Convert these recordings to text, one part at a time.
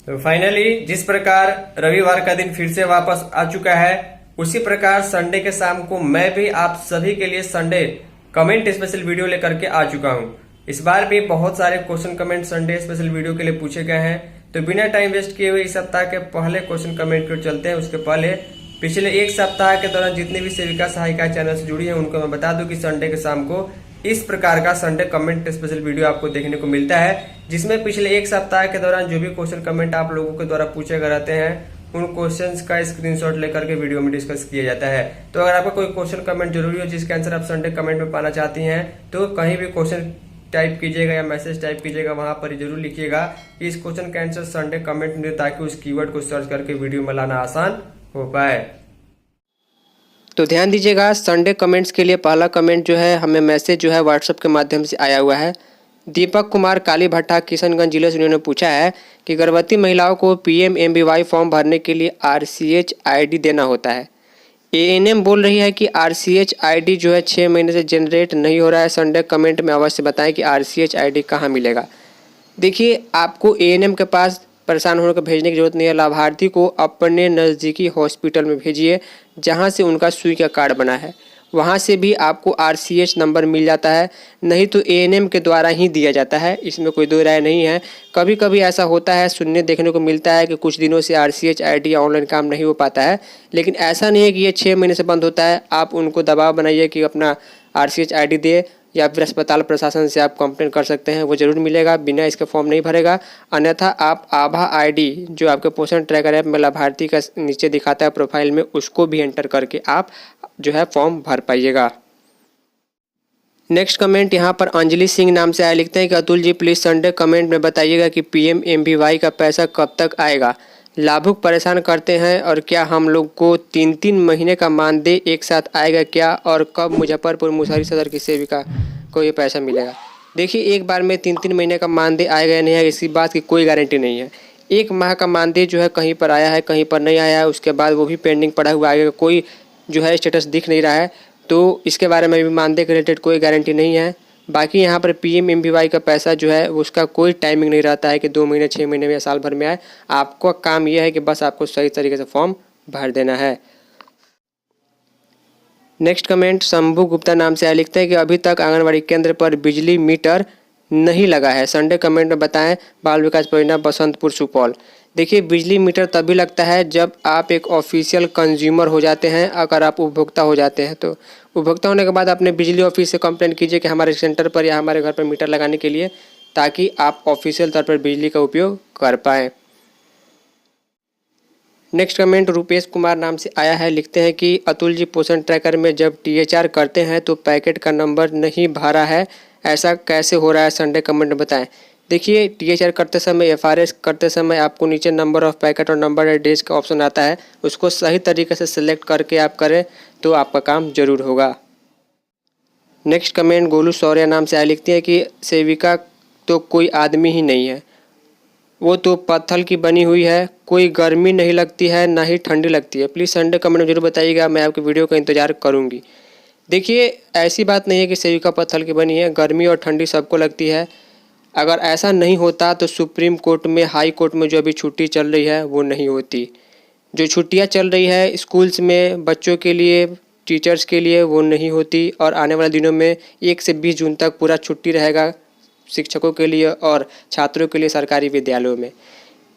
तो फाइनली जिस प्रकार रविवार का दिन फिर से वापस आ चुका है, उसी प्रकार संडे के शाम को मैं भी आप सभी के लिए संडे कमेंट स्पेशल वीडियो लेकर के आ चुका हूं। इस बार भी बहुत सारे question comment Sunday special video के लिए पूछे गए हैं, तो बिना टाइम वेस्ट किए हुए इस सप्ताह के पहले क्वेश्चन कमेंट को चलते हैं। उसके पहले पिछले एक सप्ताह के दौरान जितनी भी सेविका सहायिका चैनल से जुड़ी है उनको मैं बता दूं कि संडे के शाम को इस प्रकार का संडे कमेंट स्पेशल वीडियो आपको देखने को मिलता है, जिसमें पिछले एक सप्ताह के दौरान जो भी क्वेश्चन कमेंट आप लोगों के द्वारा पूछे गए रहते हैं उन क्वेश्चंस का स्क्रीनशॉट लेकर के वीडियो में डिस्कस किया जाता है। तो अगर आपका कोई क्वेश्चन कमेंट जरूरी हो जिसका आंसर आप संडे कमेंट में पाना चाहती हैं, तो कहीं भी क्वेश्चन टाइप कीजिएगा या मैसेज टाइप कीजिएगा, वहां पर जरूर लिखिएगा कि इस क्वेश्चन का आंसर संडे कमेंट में, ताकि उस कीवर्ड को सर्च करके वीडियो में लाना आसान हो पाए। तो ध्यान दीजिएगा, संडे कमेंट्स के लिए पहला कमेंट जो है हमें मैसेज जो है व्हाट्सएप के माध्यम से आया हुआ है। दीपक कुमार काली भट्टा किशनगंज जिले से उन्होंने पूछा है कि गर्भवती महिलाओं को PMMBY फॉर्म भरने के लिए RCH ID देना होता है। ANM बोल रही है कि RCH ID जो है 6 महीने से जनरेट नहीं हो रहा है। संडे कमेंट में अवश्य बताएं कि RCH ID कहाँ मिलेगा। देखिए, आपको ANM के पास परेशान होने को भेजने की जरूरत नहीं है। लाभार्थी को अपने नज़दीकी हॉस्पिटल में भेजिए जहां से उनका सुई का कार्ड बना है, वहां से भी आपको RCH नंबर मिल जाता है, नहीं तो ANM के द्वारा ही दिया जाता है। इसमें कोई दो राय नहीं है। कभी कभी ऐसा होता है, सुनने देखने को मिलता है कि कुछ दिनों से RCH ID या ऑनलाइन काम नहीं हो पाता है, लेकिन ऐसा नहीं है कि ये 6 महीने से बंद होता है। आप उनको दबाव बनाइए कि अपना RCH ID दे, या फिर अस्पताल प्रशासन से आप कंप्लेंट कर सकते हैं, वो जरूर मिलेगा। बिना इसके फॉर्म नहीं भरेगा। अन्यथा आप आभा ID जो आपके पोषण ट्रैकर ऐप में लाभार्थी का नीचे दिखाता है प्रोफाइल में, उसको भी एंटर करके आप जो है फॉर्म भर पाइएगा। नेक्स्ट कमेंट यहाँ पर अंजलि सिंह नाम से आया, लिखते हैं कि Atul ji please Sunday comment में बताइएगा कि PMMBY का पैसा कब तक आएगा। लाभुक परेशान करते हैं और क्या हम लोग को 3-3 महीने का मानदेय एक साथ आएगा क्या, और कब मुजफ्फरपुर मुसहरी सदर की सेविका को ये पैसा मिलेगा। देखिए, एक बार में 3-3 महीने का मानदेय आएगा या नहीं आएगा, इसी बात की कोई गारंटी नहीं है। एक माह का मानदेय जो है कहीं पर आया है, कहीं पर नहीं आया है, उसके बाद वो भी पेंडिंग पड़ा हुआ आएगा, कोई जो है स्टेटस दिख नहीं रहा है, तो इसके बारे में भी मानदेय के रिलेटेड कोई गारंटी नहीं है। बाकी यहाँ पर PMMBY का पैसा जो है उसका कोई टाइमिंग नहीं रहता है कि 2 महीने, 6 महीने में या साल भर में आए। आपका काम यह है कि बस आपको सही तरीके से फॉर्म भर देना है। नेक्स्ट कमेंट शंभू गुप्ता नाम से आया, लिखते हैं कि अभी तक आंगनबाड़ी केंद्र पर बिजली मीटर नहीं लगा है। संडे कमेंट में बताएं। बाल विकास परियोजना बसंतपुर सुपौल। देखिए, बिजली मीटर तभी लगता है जब आप एक ऑफिशियल कंज्यूमर हो जाते हैं। अगर आप उपभोक्ता हो जाते हैं तो उपभोक्ता होने के बाद अपने बिजली ऑफिस से कंप्लेंट कीजिए कि हमारे सेंटर पर या हमारे घर पर मीटर लगाने के लिए, ताकि आप ऑफिशियल तौर पर बिजली का उपयोग कर पाएँ। नेक्स्ट कमेंट रुपेश कुमार नाम से आया है, लिखते हैं कि अतुल जी पोषण ट्रैकर में जब THR करते हैं तो पैकेट का नंबर नहीं भरा है, ऐसा कैसे हो रहा है, संडे कमेंट में बताएं। देखिए, THR करते समय, FRS करते समय आपको नीचे नंबर ऑफ पैकेट और नंबर ऑफ डेज का ऑप्शन आता है, उसको सही तरीके से सिलेक्ट करके आप करें तो आपका काम जरूर होगा। नेक्स्ट कमेंट गोलू सौर्या नाम से आया, लिखती है कि सेविका तो कोई आदमी ही नहीं है, वो तो पत्थर की बनी हुई है, कोई गर्मी नहीं लगती है ना ही ठंडी लगती है। प्लीज़ संडे कमेंट में जरूर बताइएगा, मैं आपकी वीडियो का इंतजार करूंगी। देखिए, ऐसी बात नहीं है कि सेविका पत्थर की बनी है, गर्मी और ठंडी सबको लगती है। अगर ऐसा नहीं होता तो सुप्रीम कोर्ट में, हाई कोर्ट में जो अभी छुट्टी चल रही है वो नहीं होती। जो छुट्टियां चल रही है स्कूल्स में बच्चों के लिए, टीचर्स के लिए, वो नहीं होती। और आने वाले दिनों में 1 से 20 जून तक पूरा छुट्टी रहेगा शिक्षकों के लिए और छात्रों के लिए सरकारी विद्यालयों में।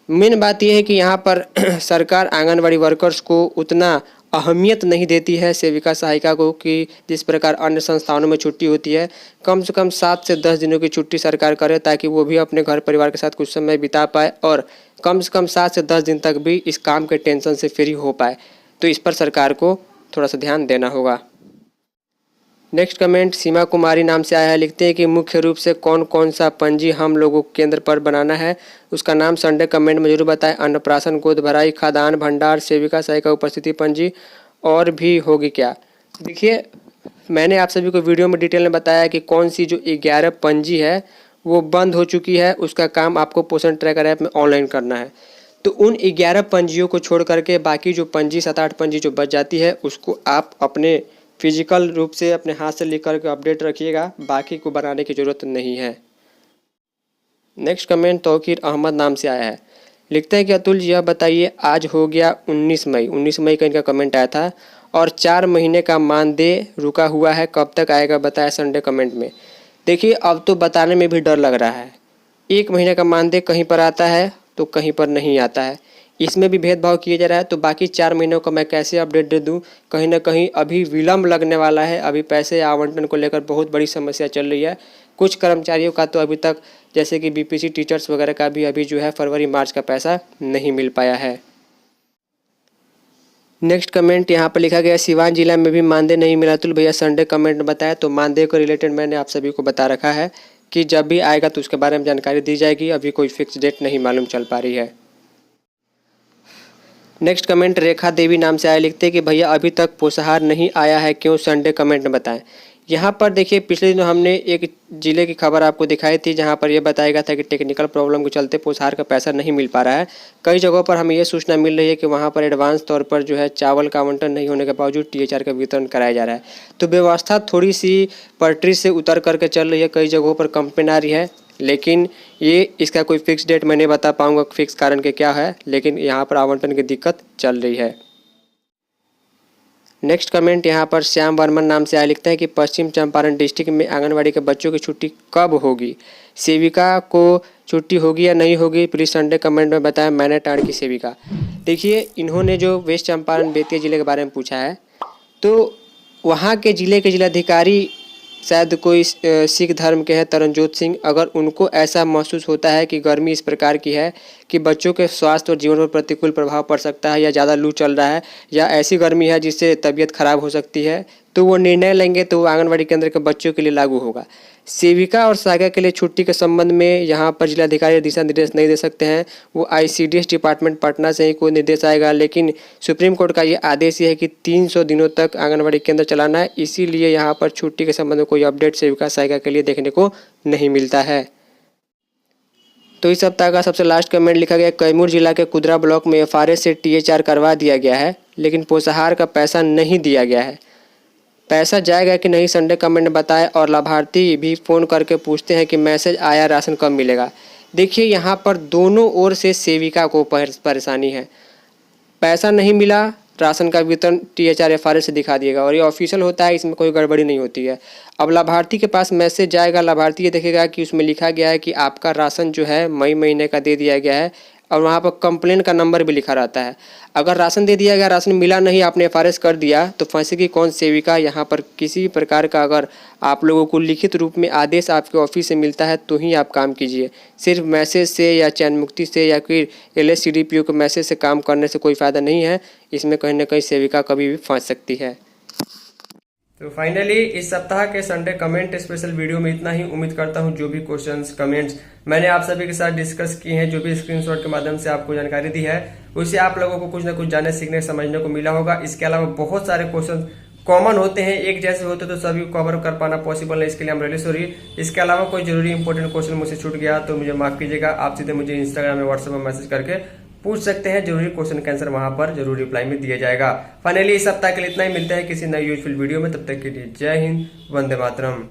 मेन बात यह है कि यहाँ पर सरकार आंगनबाड़ी वर्कर्स को उतना अहमियत नहीं देती है, सेविका सहायिका को, कि जिस प्रकार अन्य संस्थानों में छुट्टी होती है। कम से कम 7 से 10 दिनों की छुट्टी सरकार करे, ताकि वो भी अपने घर परिवार के साथ कुछ समय बिता पाए और कम से कम 7 से 10 दिन तक भी इस काम के टेंशन से फ्री हो पाए। तो इस पर सरकार को थोड़ा सा ध्यान देना होगा। नेक्स्ट कमेंट सीमा कुमारी नाम से आया है, लिखते हैं कि मुख्य रूप से कौन कौन सा पंजी हम लोगों को केंद्र पर बनाना है, उसका नाम संडे कमेंट में जरूर बताएं। अन्नप्राशन, गोद भराई, खाद्यान्न भंडार, सेविका सहायिका उपस्थिति पंजी और भी होगी क्या। देखिए, मैंने आप सभी को वीडियो में डिटेल में बताया कि कौन सी जो 11 पंजी है वो बंद हो चुकी है, उसका काम आपको पोषण ट्रैकर ऐप में ऑनलाइन करना है। तो उन 11 पंजियों को छोड़ करके बाकी जो पंजी 7-8 पंजी जो बच जाती है, उसको आप अपने फिजिकल रूप से अपने हाथ से लिख करके अपडेट रखिएगा, बाकी को बनाने की ज़रूरत नहीं है। नेक्स्ट कमेंट तौकीर अहमद नाम से आया है, लिखते हैं कि अतुल जी यह बताइए, आज हो गया 19 मई का इनका कमेंट आया था और 4 महीने का मानदेय रुका हुआ है, कब तक आएगा बताया संडे कमेंट में। देखिए अब तो बताने में भी डर लग रहा है। 1 महीने का मानदेय कहीं पर आता है तो कहीं पर नहीं आता है, इसमें भी भेदभाव किया जा रहा है। तो बाकी 4 महीनों का मैं कैसे अपडेट दे दूं? कहीं ना कहीं अभी विलम्ब लगने वाला है। अभी पैसे आवंटन को लेकर बहुत बड़ी समस्या चल रही है। कुछ कर्मचारियों का तो अभी तक, जैसे कि बीपीसी टीचर्स वगैरह का भी अभी जो है फरवरी मार्च का पैसा नहीं मिल पाया है। नेक्स्ट कमेंट यहाँ पर लिखा गया, सिवान जिला में भी मानदेय नहीं मिला। अतुल भैया संडे कमेंट बताया। तो मानदेय को रिलेटेड मैंने आप सभी को बता रखा है कि जब भी आएगा तो उसके बारे में जानकारी दी जाएगी। अभी कोई फिक्स डेट नहीं मालूम चल पा रही है। नेक्स्ट कमेंट रेखा देवी नाम से आया, लिखते हैं कि भैया अभी तक पोषाहार नहीं आया है, क्यों? संडे कमेंट बताएं। यहाँ पर देखिए पिछले दिनों हमने एक ज़िले की खबर आपको दिखाई थी जहाँ पर यह बताया गया था कि टेक्निकल प्रॉब्लम के चलते पोषाहार का पैसा नहीं मिल पा रहा है। कई जगहों पर हमें यह सूचना मिल रही है कि वहाँ पर एडवांस तौर पर जो है चावल का आवंटन नहीं होने के बावजूद टीएचआर का वितरण कराया जा रहा है। तो व्यवस्था थोड़ी सी पटरी से उतर करके चल रही है, कई जगहों पर कंप्लेन आ रही है, लेकिन ये इसका कोई फिक्स डेट मैं नहीं बता पाऊँगा फिक्स कारण के क्या है, लेकिन यहाँ पर आवंटन की दिक्कत चल रही है। नेक्स्ट कमेंट यहाँ पर श्याम वर्मन नाम से आया, लिखते हैं कि पश्चिम चंपारण डिस्ट्रिक्ट में आंगनवाड़ी के बच्चों की छुट्टी कब होगी? सेविका को छुट्टी होगी या नहीं होगी? प्लीज़ संडे कमेंट में बताएं। मैंने टाड़ की सेविका। देखिए इन्होंने जो वेस्ट चंपारण बेतिया ज़िले के बारे में पूछा है, तो वहाँ के ज़िले के जिलाधिकारी शायद कोई सिख धर्म के हैं, तरनजोत सिंह। अगर उनको ऐसा महसूस होता है कि गर्मी इस प्रकार की है कि बच्चों के स्वास्थ्य और जीवन पर प्रतिकूल प्रभाव पड़ सकता है, या ज़्यादा लू चल रहा है, या ऐसी गर्मी है जिससे तबीयत खराब हो सकती है, तो वो निर्णय लेंगे तो वो आंगनवाड़ी केंद्र के बच्चों के लिए लागू होगा। सेविका और सहायिका के लिए छुट्टी के संबंध में यहाँ पर जिलाधिकारी दिशा निर्देश नहीं दे सकते हैं। वो आईसीडीएस डिपार्टमेंट पटना से ही कोई निर्देश आएगा, लेकिन सुप्रीम कोर्ट का ये आदेश ही है कि 300 दिनों तक आंगनवाड़ी केंद्र चलाना है। इसीलिए यहाँ पर छुट्टी के संबंध में कोई अपडेट सेविका सहायिका के लिए देखने को नहीं मिलता है। तो इस सप्ताह का सबसे लास्ट कमेंट लिखा गया, कैमूर जिला के कुदरा ब्लॉक में एफआरएस से टीएचआर करवा दिया गया है, लेकिन पोषाहार का पैसा नहीं दिया गया है। पैसा जाएगा कि नहीं संडे कमेंट बताएं। और लाभार्थी भी फ़ोन करके पूछते हैं कि मैसेज आया, राशन कब मिलेगा? देखिए यहाँ पर दोनों ओर से सेविका को परेशानी है। पैसा नहीं मिला, राशन का वितरण टीएचआर एफआरएस से दिखा दिएगा और ये ऑफिशियल होता है, इसमें कोई गड़बड़ी नहीं होती है। अब लाभार्थी के पास मैसेज जाएगा, लाभार्थी ये देखेगा कि उसमें लिखा गया है कि आपका राशन जो है मई महीने का दे दिया गया है, और वहाँ पर कंप्लेन का नंबर भी लिखा रहता है। अगर राशन दे दिया गया, राशन मिला नहीं, आपने एफआरएस कर दिया, तो फंसेगी कौन? सेविका। यहाँ पर किसी प्रकार का अगर आप लोगों को लिखित रूप में आदेश आपके ऑफिस से मिलता है तो ही आप काम कीजिए। सिर्फ मैसेज से या चयन मुक्ति से या फिर LSCDPO के मैसेज से काम करने से कोई फ़ायदा नहीं है। इसमें कहीं ना कहीं सेविका कभी भी फंस सकती है। तो फाइनली इस सप्ताह के संडे कमेंट स्पेशल वीडियो में इतना ही। उम्मीद करता हूं जो भी क्वेश्चंस कमेंट्स मैंने आप सभी के साथ डिस्कस किए हैं, जो भी स्क्रीनशॉट के माध्यम से आपको जानकारी दी है, उससे आप लोगों को कुछ ना कुछ जानने सीखने समझने को मिला होगा। इसके अलावा बहुत सारे क्वेश्चन कॉमन होते हैं, एक जैसे होते तो सभी को कवर कर पाना पॉसिबल नहीं, इसके लिए हम रियली सॉरी। इसके अलावा कोई जरूरी इंपॉर्टेंट क्वेश्चन मुझसे छूट गया तो मुझे माफ कीजिएगा। आप सीधे मुझे इंस्टाग्राम में व्हाट्सएप में मैसेज करके पूछ सकते हैं, जरूरी क्वेश्चन का आंसर वहां पर जरूर रिप्लाई में दिया जाएगा। फाइनली इस सप्ताह के लिए इतना ही। मिलते हैं किसी नई यूजफुल वीडियो में, तब तक के लिए जय हिंद, वंदे मातरम।